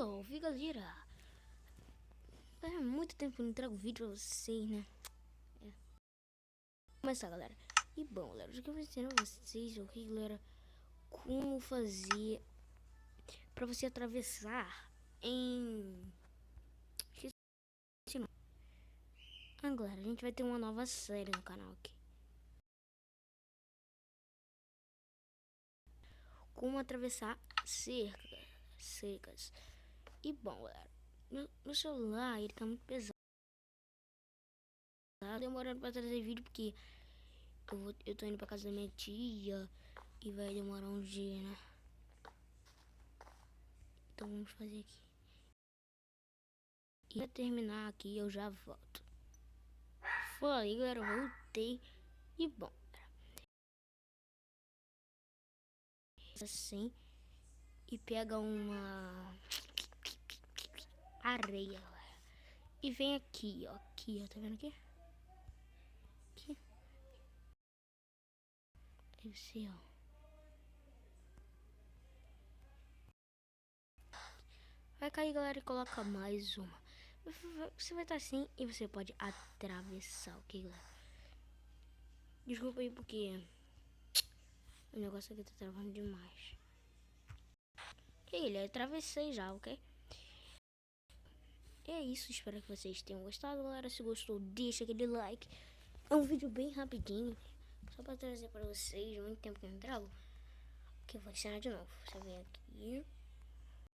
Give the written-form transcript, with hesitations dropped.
Salve galera! Faz muito tempo que eu não trago vídeo pra vocês, né? Vamos começar, galera. E bom, galera, hoje eu vou ensinar vocês, ok, galera, como fazer pra você atravessar em... Esqueci o nome. Galera, a gente vai ter uma nova série no canal aqui. Como atravessar cercas. E bom, galera, meu celular, ele tá muito pesado. Tá demorando pra trazer vídeo porque eu tô indo pra casa da minha tia e vai demorar um dia, né? Então vamos fazer aqui. E pra terminar aqui eu já volto. Foi, galera, voltei. E bom, assim, e pega uma areia, galera. E vem aqui, ó, tá vendo aqui? Aqui. Esse, ó. Vai cair, galera, e coloca mais uma. Você vai estar assim e você pode atravessar, ok, galera? Desculpa aí porque o negócio aqui tá travando demais. Atravessei já, ok? E é isso, espero que vocês tenham gostado, galera. Se gostou, deixa aquele like. É um vídeo bem rapidinho, só pra trazer pra vocês. Muito tempo que eu não trago, que eu vou ensinar de novo. Você vem aqui